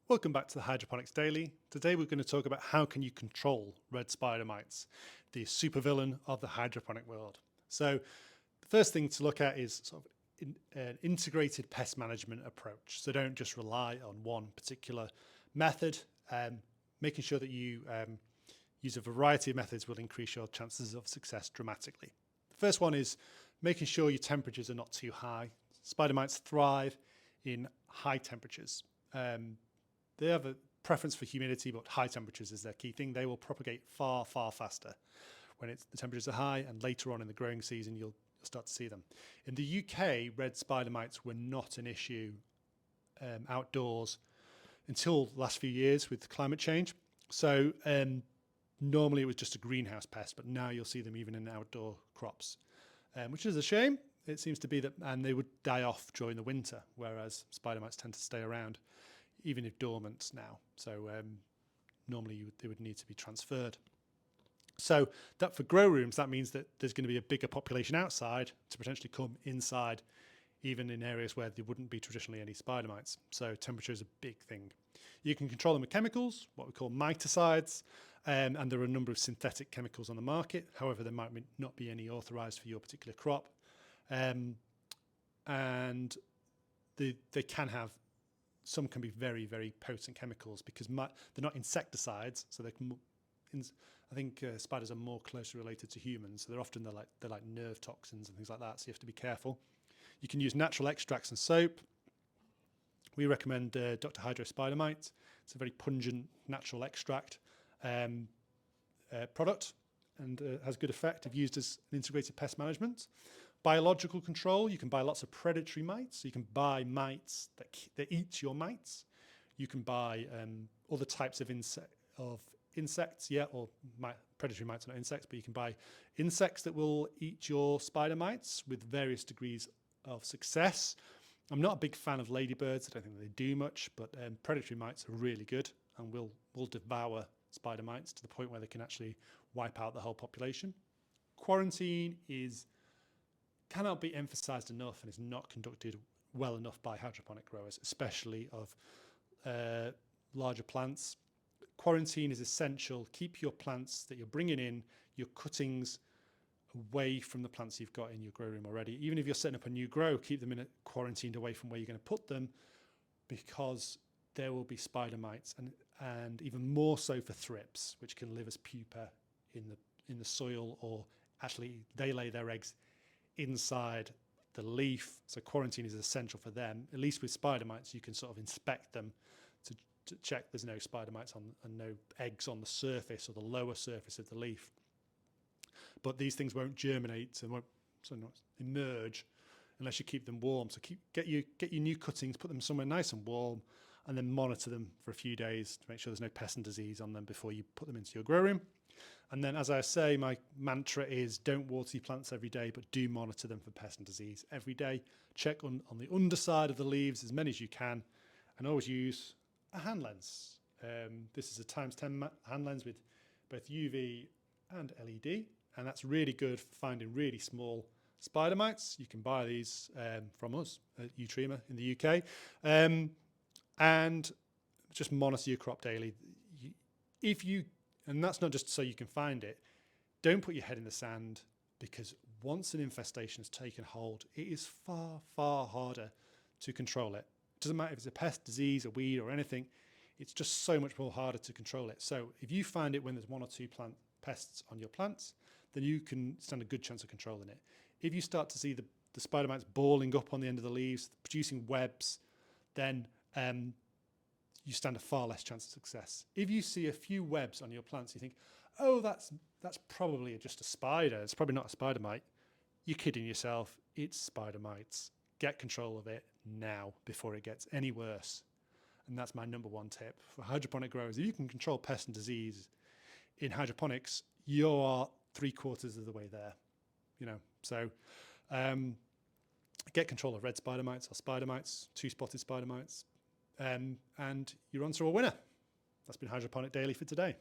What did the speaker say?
Welcome back to the Hydroponics Daily. Today we're going to talk about how can you control red spider mites, the supervillain of the hydroponic world. So the first thing to look at is sort of an integrated pest management approach. So don't just rely on one particular method. Making sure that you use a variety of methods will increase your chances of success dramatically. The first one is making sure your temperatures are not too high. Spider mites thrive in high temperatures. They have a preference for humidity, but high temperatures is their key thing. They will propagate far, far faster when the temperatures are high, and later on in the growing season, you'll start to see them. In the UK, red spider mites were not an issue outdoors until the last few years with climate change. So normally it was just a greenhouse pest, but now you'll see them even in outdoor crops, which is a shame. It seems to be that, and they would die off during the winter, whereas spider mites tend to stay around, even if dormant now. So normally they would need to be transferred. So that for grow rooms, that means that there's going to be a bigger population outside to potentially come inside, even in areas where there wouldn't be traditionally any spider mites. So temperature is a big thing. You can control them with chemicals, what we call miticides, and there are a number of synthetic chemicals on the market. However, there might not be any authorized for your particular crop. And they can have, some can be very, very potent chemicals because they're not insecticides, so they can. I think spiders are more closely related to humans, so they're like nerve toxins and things like that. So you have to be careful. You can use natural extracts and soap. We recommend Dr. Hydro Spider Mite. It's a very pungent natural extract product and has good effect if used as an integrated pest management. Biological control, you can buy lots of predatory mites. So you can buy mites that eat your mites. You can buy other types of insects, predatory mites are not insects, but you can buy insects that will eat your spider mites with various degrees of success. I'm not a big fan of ladybirds. I don't think they do much, but predatory mites are really good and will devour spider mites to the point where they can actually wipe out the whole population. Quarantine cannot be emphasized enough and is not conducted well enough by hydroponic growers, especially of larger plants. Quarantine is essential. Keep your plants that you're bringing in, your cuttings, away from the plants you've got in your grow room already. Even if you're setting up a new grow, keep them quarantined away from where you're going to put them, because there will be spider mites and even more so for thrips, which can live as pupa in the soil, or actually they lay their eggs inside the leaf. So quarantine is essential for them. At least with spider mites, you can sort of inspect them to check there's no spider mites and no eggs on the surface or the lower surface of the leaf. But these things won't germinate and won't emerge unless you keep them warm. So get your new cuttings, put them somewhere nice and warm, and then monitor them for a few days to make sure there's no pest and disease on them before you put them into your grow room. And then, as I say, my mantra is don't water your plants every day, but do monitor them for pest and disease every day. Check on the underside of the leaves as many as you can, and always use a hand lens. This is a ×10 hand lens with both UV and LED, and that's really good for finding really small spider mites. You can buy these from us at Utrema in the UK, and just monitor your crop daily. And that's not just so you can find it. Don't put your head in the sand, because once an infestation has taken hold, it is far, far harder to control it. It doesn't matter if it's a pest, disease, a weed or anything. It's just so much more harder to control it. So if you find it when there's one or two pests on your plants, then you can stand a good chance of controlling it. If you start to see the spider mites balling up on the end of the leaves, producing webs, then you stand a far less chance of success. If you see a few webs on your plants, you think, oh, that's probably just a spider. It's probably not a spider mite. You're kidding yourself. It's spider mites. Get control of it now before it gets any worse. And that's my number one tip for hydroponic growers. If you can control pest and disease in hydroponics, you are 3/4 of the way there. So get control of red spider mites or spider mites, 2-spotted spider mites, and you're on to a winner. That's been Hydroponic Daily for today.